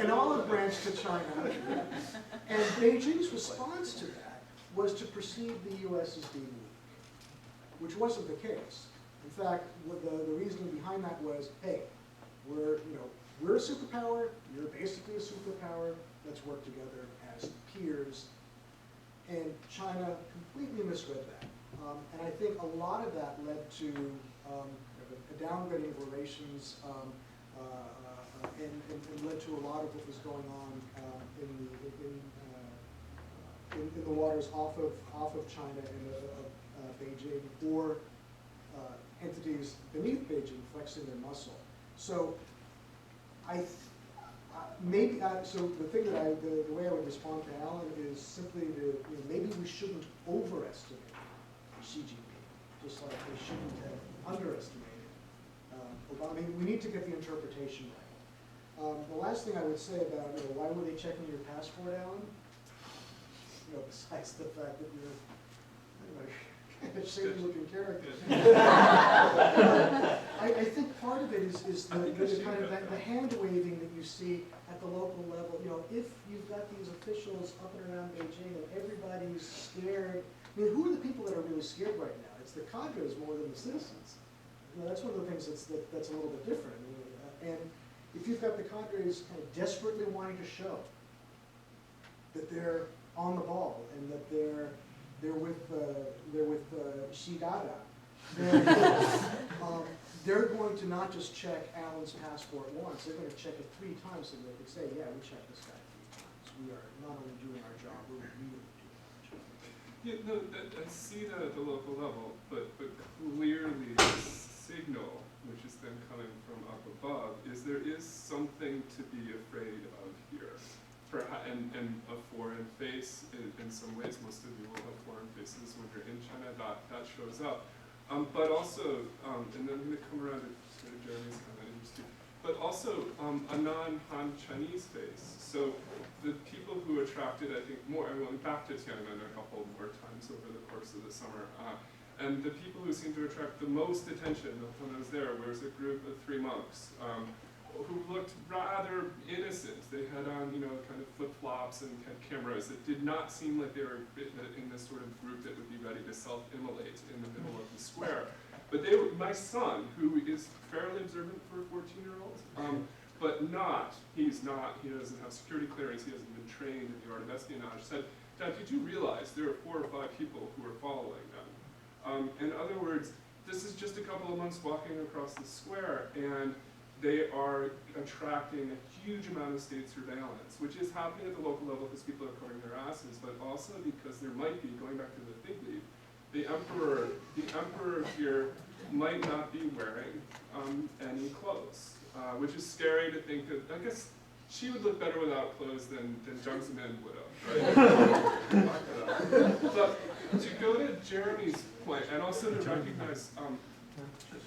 an olive branch to China. And Beijing's response to that was to perceive the US as being weak, which wasn't the case. In fact, the reasoning behind that was, hey, we're a superpower, you're basically a superpower, let's work together as peers. And China completely misread that. And I think a lot of that led to a downgrading of relations and led to a lot of what was going on in the waters off of China and Beijing, or entities beneath Beijing flexing their muscle. So so the thing that the way I would respond to Alan is simply to, maybe we shouldn't overestimate Xi Jinping, just like we shouldn't have underestimated Obama. I mean, we need to get the interpretation right. The last thing I would say about, why were they checking your passport, Alan? Besides the fact that you're, kind of shady looking character. I think part of it is the kind of the hand waving that you see at the local level. If you've got these officials up and around Beijing and everybody's scared, I mean, who are the people that are really scared right now? It's the cadres more than the citizens. That's one of the things that's a little bit different. And if you've got the cadres kind of desperately wanting to show that they're on the ball and that they're with Xi Dada, they're going to not just check Alan's passport once, they're going to check it 3 times so they can say, yeah, we checked this guy 3 times. We are not only doing our job, we're really doing our job. Yeah, no, I see that at the local level, but clearly the signal, which is then coming from up above, is there is something to be afraid of here. And a foreign face, in some ways, most of you will have foreign faces when you're in China, that shows up. But also, and then I'm going to come around to sort of Jeremy's comment, but also a non-Han Chinese face. So the people who attracted, I think, more, I went back to Tiananmen a couple more times over the course of the summer, and the people who seemed to attract the most attention when I was there was a group of 3 monks who looked rather innocent. They had on, kind of flip-flops and had cameras that did not seem like they were in this sort of group that would be ready to self-immolate in the middle of the square. But they were, my son, who is fairly observant for a 14-year-old, but he doesn't have security clearance, he hasn't been trained in the art of espionage, said, Dad, did you realize there are 4 or 5 people who are following them? In other words, this is just a couple of months walking across the square, and they are attracting a huge amount of state surveillance, which is happening at the local level because people are covering their asses, but also because there might be, going back to the fig leaf, the emperor here might not be wearing any clothes, which is scary to think that, I guess she would look better without clothes than Jiang Zemin would have, right? But to go to Jeremy's point, and also to recognize,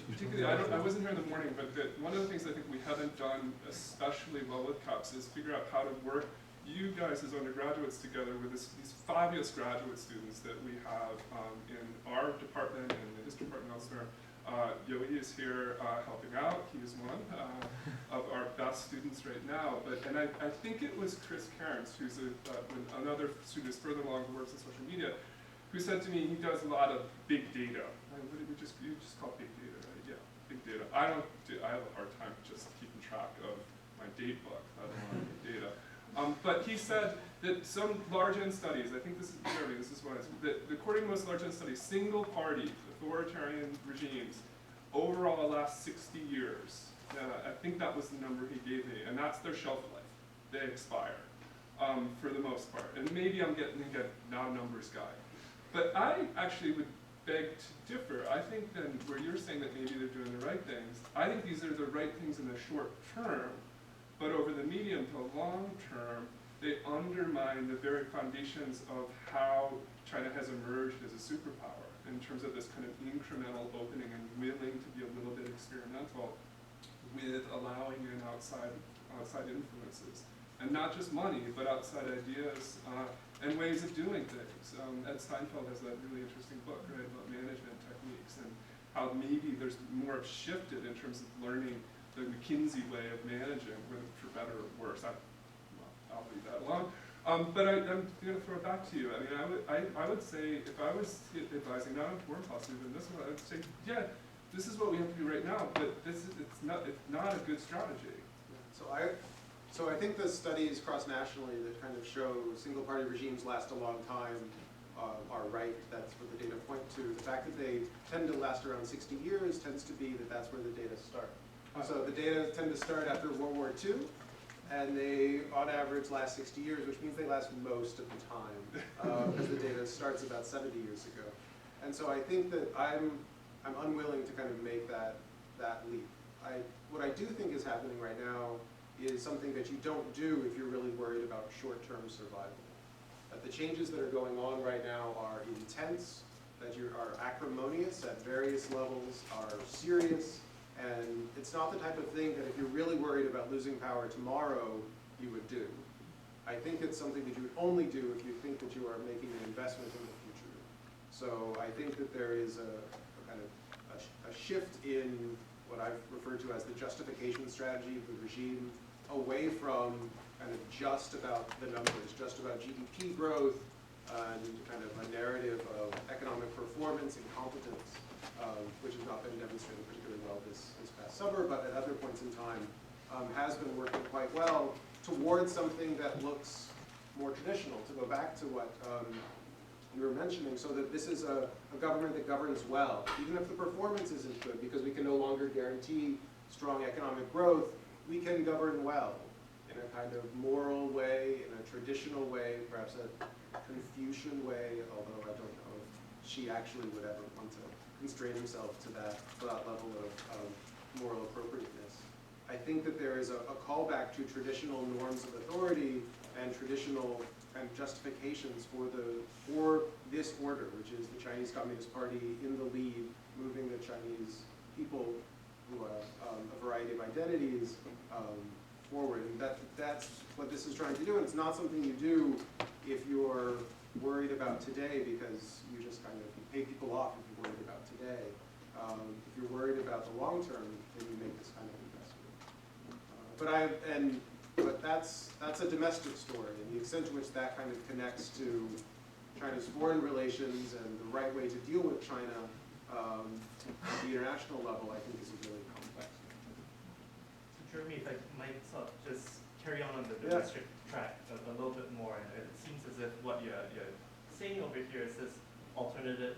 particularly, I wasn't here in the morning, but one of the things I think we haven't done especially well with CUPS is figure out how to work you guys as undergraduates together with these fabulous graduate students that we have in our department and in his department elsewhere. Yoi is here helping out. He is one of our best students right now. And I think it was Chris Cairns, who's another student who's further along who works in social media, who said to me he does a lot of big data. You just call big data, right? Yeah, big data. I have a hard time just keeping track of my date book, let alone big data. But he said that some large-end studies, I think this is what that according to most large-end studies, single-party authoritarian regimes overall last 60 years. I think that was the number he gave me, and that's their shelf life. They expire for the most part. And maybe I'm getting now numbers guy. But I actually would beg to differ. I think then where you're saying that maybe they're doing the right things, I think these are the right things in the short term, but over the medium to long term, they undermine the very foundations of how China has emerged as a superpower in terms of this kind of incremental opening and willing to be a little bit experimental with allowing in outside influences. And not just money, but outside ideas and ways of doing things. Ed Steinfeld has that really interesting book, right, about management techniques and how maybe there's more shifted in terms of learning the McKinsey way of managing, whether for better or worse. I'll leave that alone. But I'm going to throw it back to you. I mean, I would say, if I was advising not on foreign policy than this one, I would say, yeah, this is what we have to do right now, but it's not a good strategy. So I think the studies cross-nationally that kind of show single-party regimes last a long time are right. That's what the data point to. The fact that they tend to last around 60 years tends to be that that's where the data start. So the data tend to start after World War II, and they, on average, last 60 years, which means they last most of the time, because the data starts about 70 years ago. And so I think that I'm unwilling to kind of make that leap. What I do think is happening right now is something that you don't do if you're really worried about short-term survival. That the changes that are going on right now are intense, that are acrimonious at various levels, are serious, and it's not the type of thing that if you're really worried about losing power tomorrow, you would do. I think it's something that you would only do if you think that you are making an investment in the future. So I think that there is a kind of a shift in what I've referred to as the justification strategy of the regime, away from kind of just about the numbers, just about GDP growth, and kind of a narrative of economic performance and competence, which has not been demonstrated particularly well this past summer, but at other points in time has been working quite well towards something that looks more traditional, to go back to what you were mentioning, so that this is a government that governs well, even if the performance isn't good, because we can no longer guarantee strong economic growth, we can govern well in a kind of moral way, in a traditional way, perhaps a Confucian way, although I don't know if Xi actually would ever want to constrain himself to that level of moral appropriateness. I think that there is a callback to traditional norms of authority and traditional kind of justifications for this order, which is the Chinese Communist Party in the lead, moving the Chinese people who have a variety of identities forward. And that's what this is trying to do, and it's not something you do if you're worried about today, because you just kind of pay people off if you're worried about today. If you're worried about the long term, then you make this kind of investment. But that's a domestic story, and the extent to which that kind of connects to China's foreign relations and the right way to deal with China at the international level, I think is really complex. So Jeremy, if I might sort of just carry on the domestic track a little bit more, and it seems as if what you're saying over here is this alternative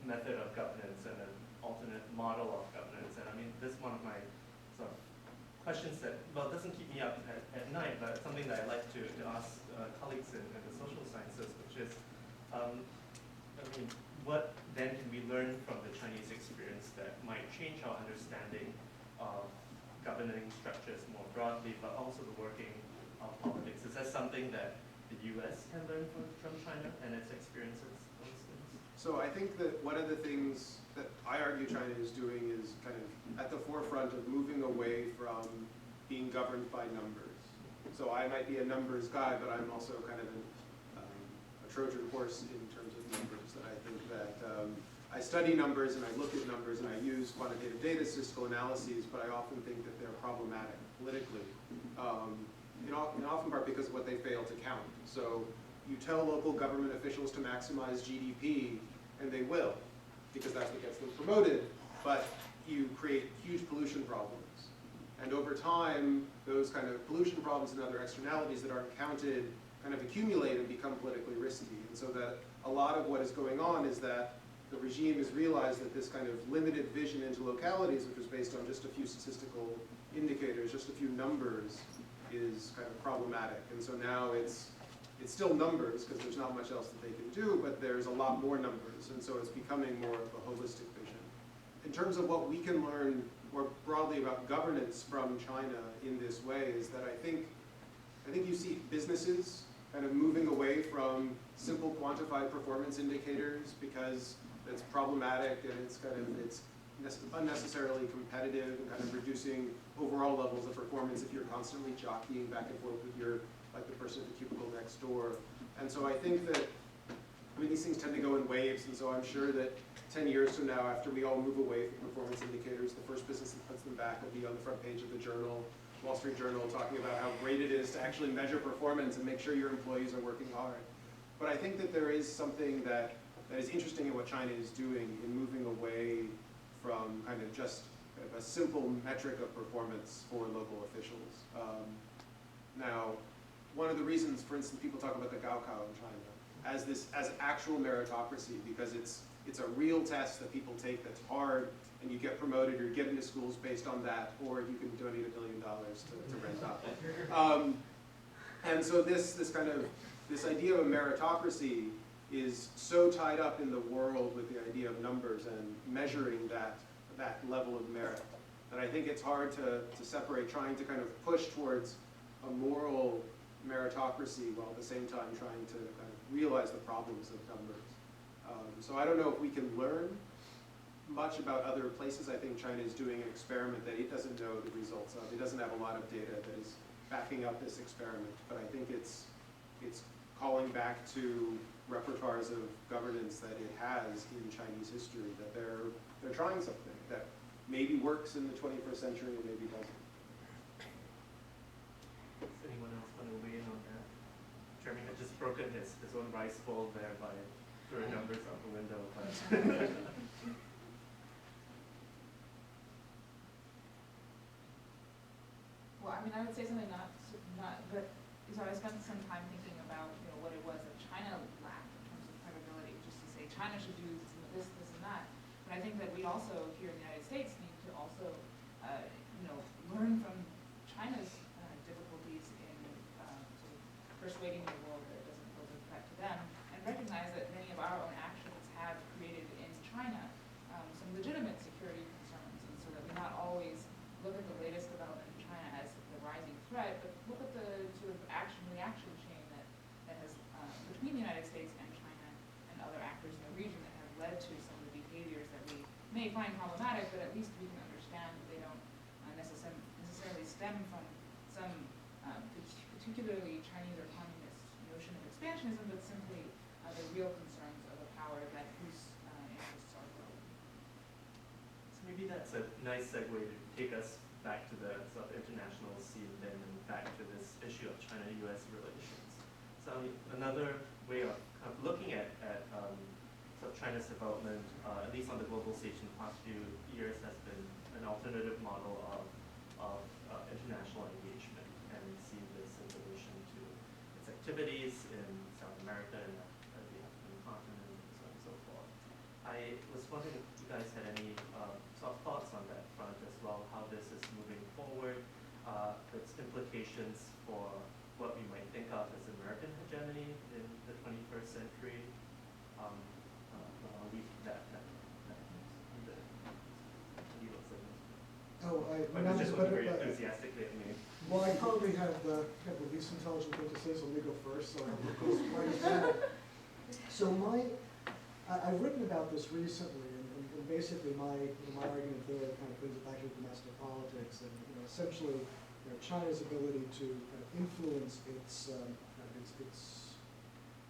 method of governance and an alternate model of governance. And I mean, this is one of my sort of questions that, well, doesn't keep me up at night, but it's something that I like to ask colleagues in the social sciences, which is, I mean, what then can we learn from the Chinese experience that might change our understanding of governing structures more broadly, but also the working of politics? Is that something that the US can learn from China and its experiences, for instance? So I think that one of the things that I argue China is doing is kind of at the forefront of moving away from being governed by numbers. So I might be a numbers guy, but I'm also kind of a Trojan horse in terms of numbers. That I think that I study numbers and I look at numbers and I use quantitative data, statistical analyses, but I often think that they're problematic politically, in often part because of what they fail to count. So you tell local government officials to maximize GDP, and they will, because that's what gets them promoted, but you create huge pollution problems. And over time, those kind of pollution problems and other externalities that aren't counted kind of accumulate and become politically risky. And so that a lot of what is going on is that the regime has realized that this kind of limited vision into localities, which was based on just a few statistical indicators, just a few numbers, is kind of problematic. And so now it's still numbers, because there's not much else that they can do, but there's a lot more numbers, and so it's becoming more of a holistic vision. In terms of what we can learn more broadly about governance from China in this way is that I think you see businesses kind of moving away from simple quantified performance indicators because it's problematic and it's unnecessarily competitive and kind of reducing overall levels of performance if you're constantly jockeying back and forth with like the person at the cubicle next door. And so I think that, I mean, these things tend to go in waves, and so I'm sure that 10 years from now, after we all move away from performance indicators, the first business that puts them back will be on the front page of the journal Wall Street Journal talking about how great it is to actually measure performance and make sure your employees are working hard. But I think that there is something that is interesting in what China is doing in moving away from kind of just a simple metric of performance for local officials. Now, one of the reasons, for instance, people talk about the Gaokao in China as actual meritocracy, because it's a real test that people take that's hard, and you get promoted or get into schools based on that, or you can donate $1 billion to rent up. And so this idea of a meritocracy is so tied up in the world with the idea of numbers and measuring that level of merit that I think it's hard to separate, trying to kind of push towards a moral meritocracy while at the same time trying to kind of realize the problems of numbers. So I don't know if we can learn much about other places. I think China is doing an experiment that it doesn't know the results of. It doesn't have a lot of data that is backing up this experiment, but I think it's calling back to repertoires of governance that it has in Chinese history, that they're trying something that maybe works in the 21st century and maybe doesn't. Does anyone else want to weigh in on that? Jeremy had just broken his own rice bowl there by throwing numbers out the window. But well, I mean, I would say something but so I spent some time thinking about, what it was that China lacked in terms of credibility, just to say China should do this, this, and that. But I think that we also, here in the United States, need to also, learn from China's difficulties in sort of persuading the world that it doesn't pose a threat to them, and recognize that many of our own actions have created in China some legitimate security concerns, and so that we not always look at the latest development in China as the rising threat, but look at the sort of action-reaction chain that has between the United States and China and other actors in the region that have led to some of the behaviors that we may find problematic, but at least we can understand that they don't necessarily stem from some particularly Chinese or communist notion of expansionism, but simply the real concerns of a power that whose interests are growing. So maybe that's a nice segue to take us back to the sort of international scene then, and back to this issue of China-U.S. relations. So another way of looking at sort of China's development, at least on the global stage in the past few years, has been an alternative model of international engagement, and we see this in relation to its activities in South America and the African continent, and so on and so forth. I was wondering if you guys had any sort of thoughts on that front as well, how this is moving forward, its implications for what we might think of as American hegemony in the 21st century. I'll leave that I'm just but, looking very enthusiastically at me. well, I probably have the least intelligent thing to say, so let me go first, so I have to close right as well. So I've written about this recently, and basically my argument there kind of brings it back to domestic politics, and essentially China's ability to kind of influence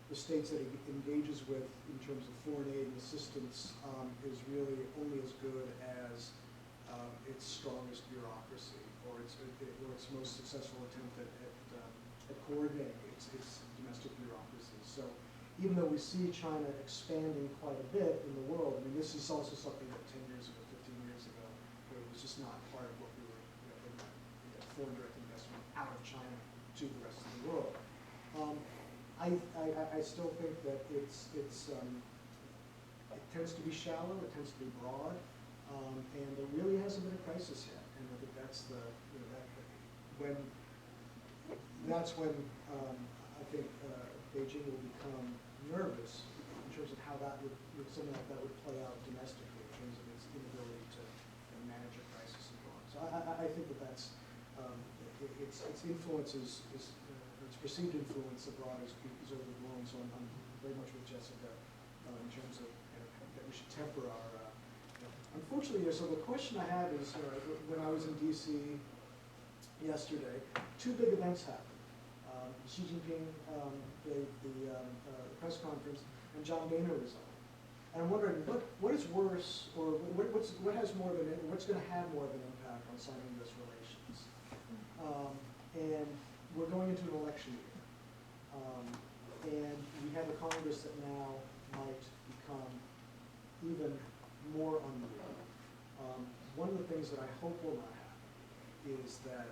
the states that it engages with in terms of foreign aid and assistance is really only as good as its strongest bureaucracy, or its most successful attempt at coordinating its domestic bureaucracy. So even though we see China expanding quite a bit in the world, I mean, this is also something that 10 years ago, 15 years ago, it was just not part of what we were, foreign direct investment out of China to the rest of the world. I still think that it tends to be shallow, it tends to be broad, and there really hasn't been a crisis yet. And I think that's when I think Beijing will become nervous in terms of how that would, something like that would play out domestically in terms of its inability to manage a crisis and so on. So I think that's its influence its perceived influence abroad is overblown. So I'm very much with Jessica in terms of that we should temper our. Unfortunately, so the question I have is, when I was in D.C. yesterday, two big events happened. Xi Jinping gave the press conference, and John Boehner resigned. And I'm wondering, what is worse, or what's going to have more of an impact on Sino-U.S. relations? And we're going into an election year. And we have a Congress that now might become even more unruly. One of the things that I hope will not happen is that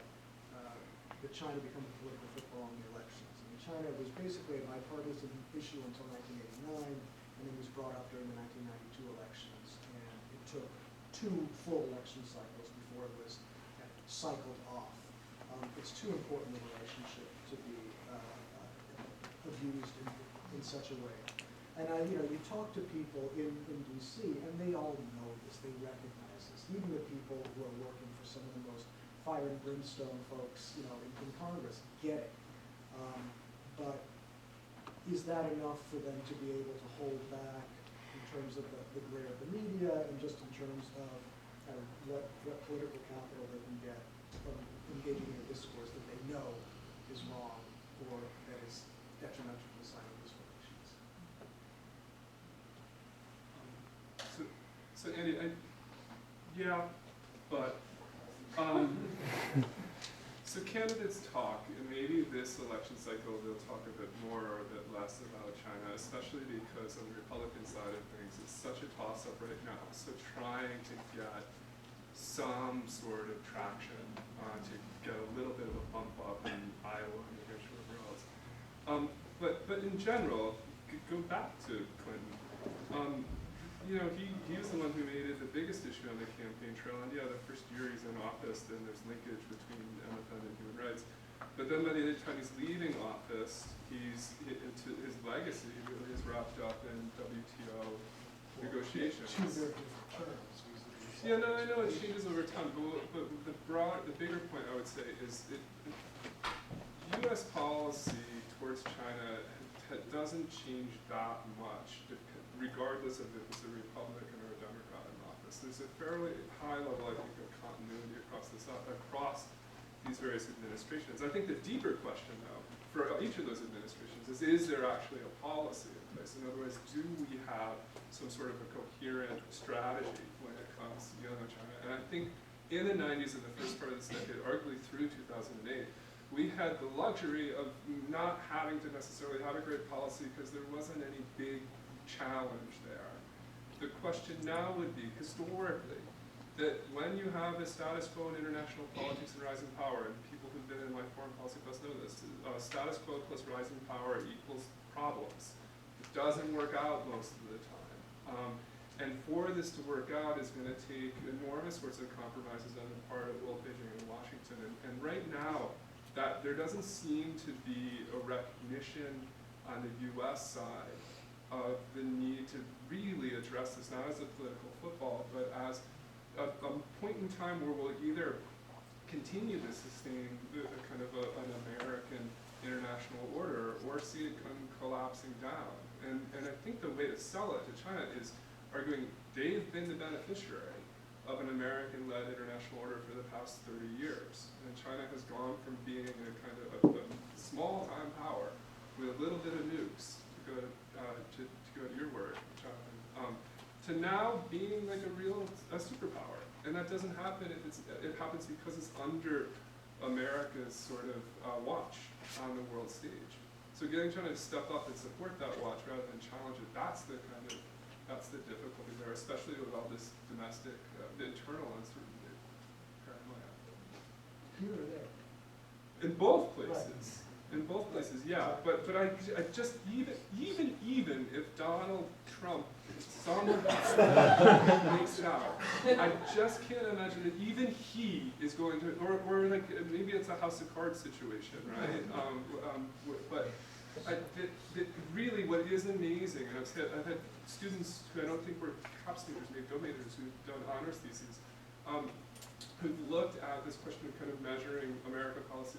China become a political football in the elections. I mean, China was basically a bipartisan issue until 1989, and then was brought up during the 1992 elections. And it took 2 full election cycles before it was cycled off. It's too important a relationship to be abused in such a way. And you talk to people in DC, and they all know this, they recognize this. Even the people who are working for some of the most fire and brimstone folks, in Congress get it. But is that enough for them to be able to hold back in terms of the glare of the media, and just in terms of what political capital they can get from engaging in a discourse that they know is wrong or that is detrimental to the Sino-US relations? So Andy, yeah, but so candidates talk, and maybe this election cycle they'll talk a bit more or a bit less about China, especially because on the Republican side of things, it's such a toss-up right now. So trying to get some sort of traction, to get a little bit of a bump up in Iowa and New Hampshire, wherever else. But in general, go back to Clinton. He was the one who made it the biggest issue on the campaign trail. And yeah, the first year he's in office, then there's linkage between MFN and human rights. But then by the time he's leaving office, his legacy really is wrapped up in WTO negotiations. Two very different terms. Yeah, no, I know it changes over time, but the bigger point I would say is U.S. policy towards China doesn't change that much, regardless of if it's a Republican or a Democrat in office. There's a fairly high level, I think, of continuity across these various administrations. I think the deeper question, though, for each of those administrations is there actually a policy in place? In other words, do we have some sort of a coherent strategy when it comes to dealing with China? And I think in the 90s and the first part of this decade, arguably through 2008, we had the luxury of not having to necessarily have a great policy because there wasn't any big challenge there. The question now would be, historically, that when you have a status quo in international politics and rising power, and people who've been in my foreign policy class know this, status quo plus rising power equals problems. It doesn't work out most of the time. And for this to work out is going to take enormous sorts of compromises on the part of both Beijing and Washington. And right now, that there doesn't seem to be a recognition on the US side of the need to really address this, not as a political football, but as a point in time where we'll either continue to sustain a kind of an American international order or see it come collapsing down. And I think the way to sell it to China is arguing they've been the beneficiary of an American-led international order for the past 30 years. And China has gone from being a kind of a small-time power with a little bit of nukes, to go to your word, Jonathan, to now being like a superpower. And that doesn't happen if it happens because it's under America's sort of watch on the world stage. So getting China to step up and support that watch rather than challenge it, that's the difficulty there, especially with all this domestic, the internal uncertainty. Paranoia. Here or there? In both places. Right. In both places, yeah. But I just even if Donald Trump somehow makes it out, I just can't imagine that even he is going to, or like maybe it's a House of Cards situation, right? But really, what is amazing, and I've had students who I don't think were CAPS majors, maybe Go majors, who've done honors theses, who've looked at this question of kind of measuring American policy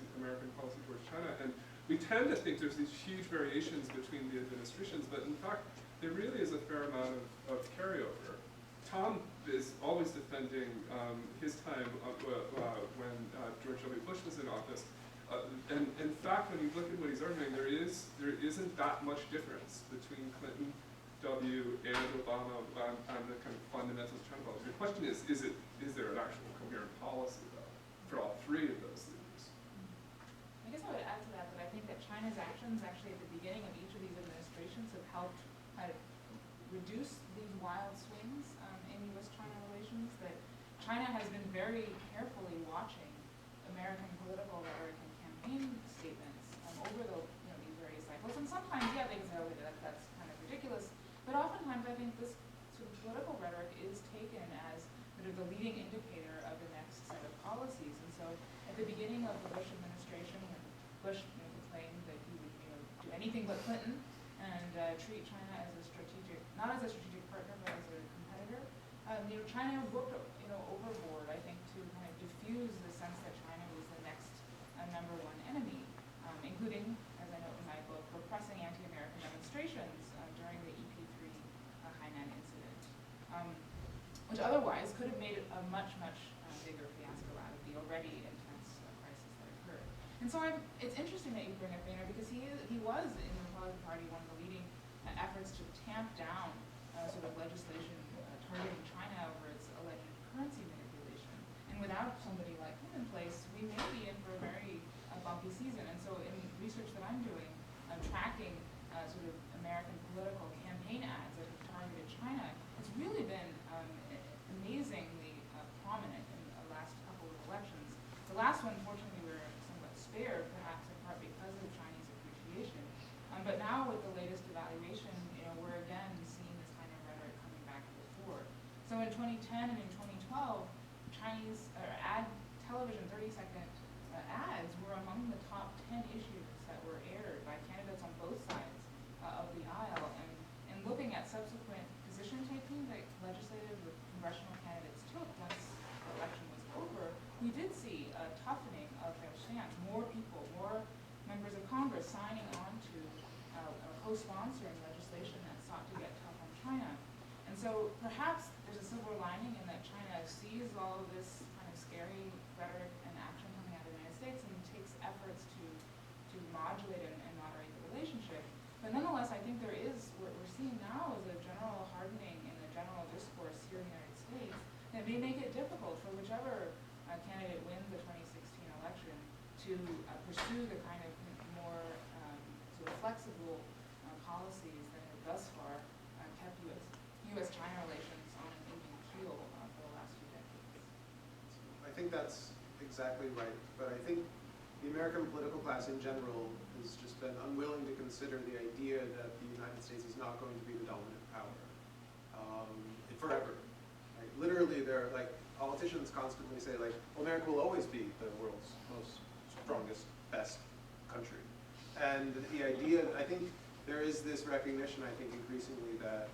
towards China, and we tend to think there's these huge variations between the administrations, but in fact, there really is a fair amount of carryover. Tom is always defending his time when George W. Bush was in office. And in fact, when you look at what he's arguing, there isn't that much difference between Clinton, W, and Obama on the kind of fundamentals of China policy. The question is there an actual coherent policy, though, for all three of those leaders? actions actually at the beginning of each of these administrations have helped kind of reduce these wild swings in U.S.-China relations, that China has been very carefully watching American political rhetoric and campaign statements over the, these various cycles. And sometimes, yeah, they can say, okay, that's kind of ridiculous. But oftentimes, I think this sort of political rhetoric is taken as sort of the leading indicator of the next set of policies. And so, at the beginning of the Bush administration, when Bush proclaimed that he would, do anything but Clinton and treat China as a strategic, not as a strategic partner, but as a competitor, China worked, overboard, I think, to kind of diffuse the sense that China was the next #1 enemy, including, as I note in my book, repressing anti-American demonstrations during the EP3 Hainan incident, which otherwise could have made a much, much bigger fiasco out of the already intense crisis that occurred. And so it's interesting that you bring up Boehner, because he was, in the Republican Party, one of the leading efforts to tamp down sort of legislation targeting China over its alleged currency manipulation. And without somebody like him in place, we may be in for a very bumpy season. And so in research that I'm doing, tracking sort of American political campaign ads that have targeted China, it's really been amazingly prominent in the last couple of elections. The last one, fortunately, we were somewhat spared, perhaps in part because of Chinese appreciation. But now with the latest evaluation, we're again seeing this kind of rhetoric coming back to the fore. So in 2010 and in 2012, Chinese television 30-second ads were among the top 10 issues that were aired by candidates on both sides of the aisle. And looking at subsequent position taking that legislative or congressional candidates took once the election was over, we did see a toughening of their stance. More people, more members of Congress signing on to co-sponsoring legislation that sought to get tough on China. And so perhaps there's a silver lining in that China sees all of this kind of scary rhetoric and action coming out of the United States and takes efforts to modulate and moderate the relationship. But nonetheless, I think what we're seeing now is a general hardening in the general discourse here in the United States that may make it difficult for whichever candidate wins the 2016 election to pursue the kind of more sort of flexible policies that have thus far kept U.S.-China relations on an even keel for the last few decades. I think that's exactly right, but I think the American political class in general has just been unwilling to consider the idea that the United States is not going to be the dominant power forever. Like, literally, they're like, politicians constantly say, like, well, America will always be the world's most strongest, best country. And the idea, I think there is this recognition, I think, increasingly that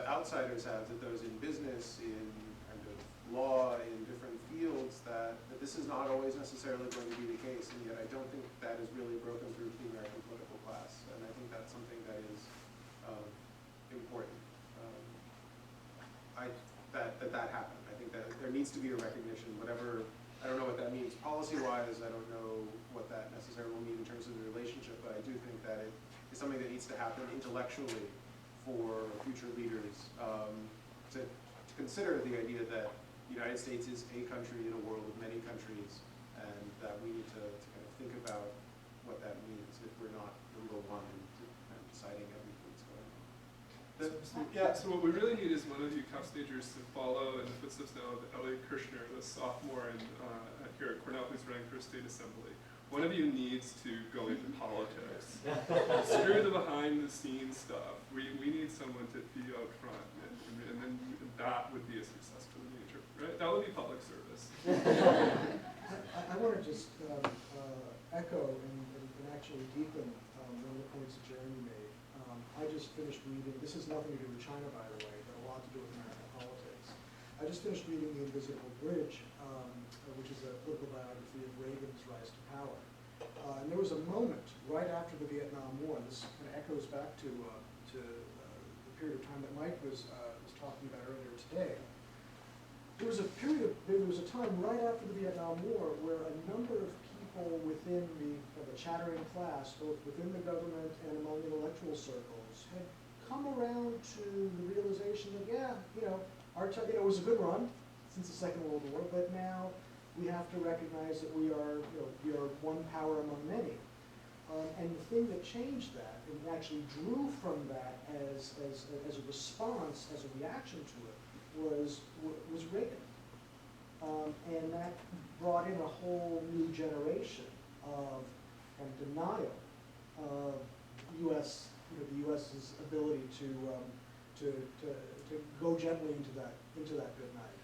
outsiders have, that those in business, in kind of law, in different fields, that this is not always necessarily going to be the case, and yet I don't think that has really broken through to the American political class, and I think that's something that is important. That happened. I think that there needs to be a recognition, whatever, I don't know what that means policy-wise, I don't know what that necessarily will mean in terms of the relationship, but I do think that it is something that needs to happen intellectually for future leaders to consider the idea that the United States is a country in a world of many countries, and that we need to kind of think about what that means if we're not number one in kind of deciding everything that's going on. So what we really need is one of you cup stagers to follow in the footsteps now of Elliot Kirshner, the sophomore here at Cornell who's running for state assembly. One of you needs to go into politics. Screw the behind-the-scenes stuff. We need someone to be out front, and then that would be a success for the major, right? That would be public service. I want to just echo and actually deepen one of the points that Jeremy made. I just finished reading, this has nothing to do with China, by the way, but a lot to do with American politics. I just finished reading The Invisible Bridge, which is a political biography of Reagan's rise to power. And there was a moment right after the Vietnam War, and this kind of echoes back to the period of time that Mike was talking about earlier today. There was a time right after the Vietnam War where a number of people within the chattering class, both within the government and among intellectual circles, had come around to the realization that, yeah, it was a good run since the Second World War, but now we have to recognize that we are one power among many. And the thing that changed that, and actually drew from that as a response, as a reaction to it, was Reagan. And that brought in a whole new generation of denial of U.S., the U.S.'s ability to go gently into that good night.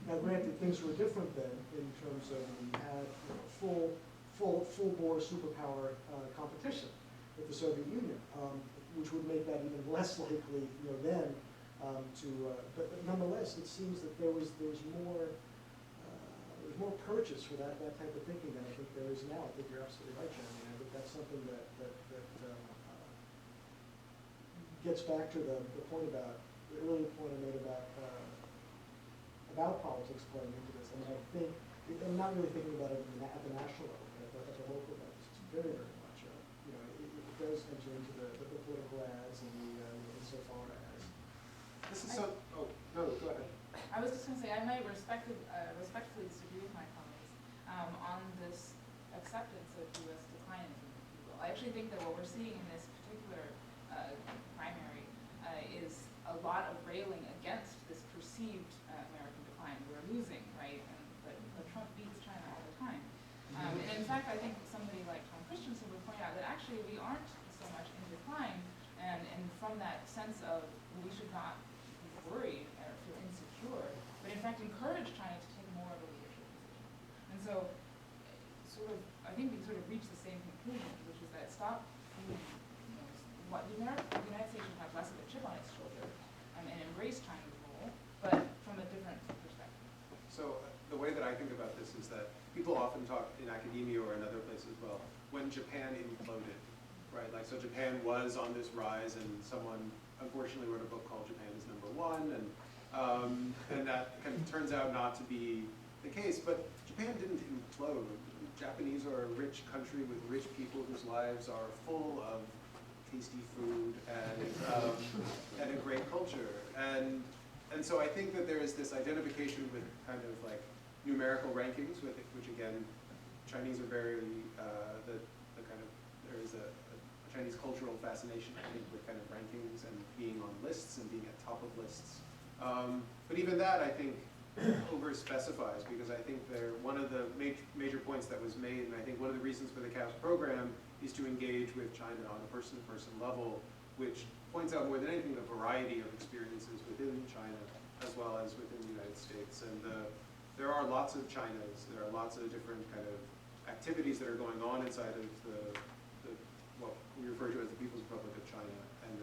Now, granted, things were different then in terms of we had full-bore superpower competition with the Soviet Union, which would make that even less likely, then but nonetheless, it seems that there was more purchase for that type of thinking than I think there is now. I think you're absolutely right, Jeremy. I think that's something that gets back to the point about the earlier point I made about politics playing into this. I mean, I think I'm not really thinking about it at the national level, but at the local level, it's very, very much. It does enter into the political ads and insofar as. This is so. Oh no, go ahead. I was just going to say, I might respectfully disagree with my colleagues on this acceptance of U.S. declinism, if you will. I actually think that what we're seeing in this particular primary is a lot of railing against this perceived American decline. We're losing, right? But Trump beats China all the time. And in fact, I think somebody like Tom Christensen would point out that actually we aren't so much in decline, and from that sense of we should not be worried or feel insecure, but in fact encourage China to take more of a leadership position. And so, I think we sort of reach the same conclusion, which is that stop being, what the United States should have less of a chip on its shoulder and embrace China's role, but from a different perspective. So the way that I think about this is that people often talk in academia or in other places, well, when Japan imploded, right? Like, so Japan was on this rise, and someone unfortunately wrote a book called Japan is Number One, and that kind of turns out not to be the case. But Japan didn't implode. Japanese are a rich country with rich people whose lives are full of tasty food and a great culture. And so I think that there is this identification with kind of like numerical rankings, which again, Chinese are very, there is a Chinese cultural fascination, I think, with kind of rankings and being on lists and being at top of lists. But even that, I think, over-specifies, because I think one of the major points that was made, and I think one of the reasons for the CAPS program is to engage with China on a person-to-person level, which points out more than anything the variety of experiences within China as well as within the United States. And there are lots of Chinas, there are lots of different kind of activities that are going on inside of what we refer to as the People's Republic of China, and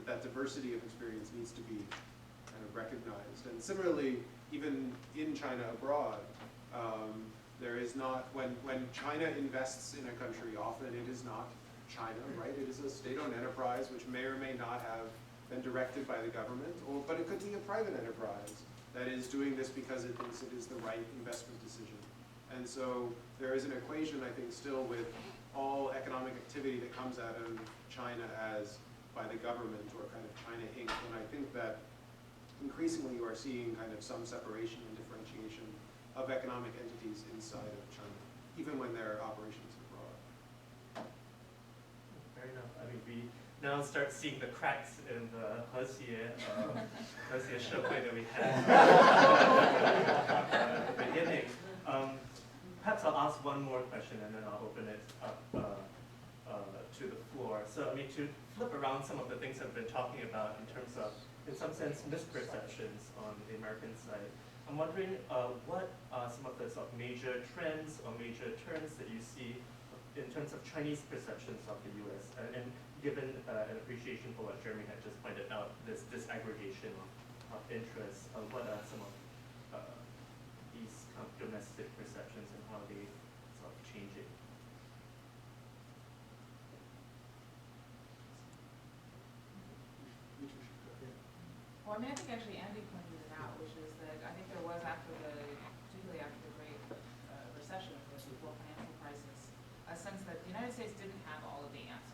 that diversity of experience needs to be kind of recognized. And similarly, even in China abroad, there is not, when China invests in a country, often it is not China, right? It is a state-owned enterprise which may or may not have been directed by the government, but it could be a private enterprise that is doing this because it thinks it is the right investment decision. And so there is an equation, I think, still with all economic activity that comes out of China as by the government or kind of China Inc. And I think that increasingly you are seeing kind of some separation and differentiation of economic entities inside of China, even when there are operations abroad. Fair enough. I mean, we now start seeing the cracks in the Hesie Shehui that we had at the beginning. Perhaps I'll ask one more question and then I'll open it up to the floor. So, I mean, to flip around some of the things I've been talking about in terms of, in some sense, misperceptions on the American side, I'm wondering what are some of the sort of major trends or major turns that you see in terms of Chinese perceptions of the U.S. And given an appreciation for what Jeremy had just pointed out, this disaggregation of interests, what are some of these kind of domestic perceptions and how they sort of changing? Well, I mean, I think actually Andy pointed it out, which is that I think there was particularly after the Great Recession, of course, before financial crisis, a sense that the United States didn't have all of the answers.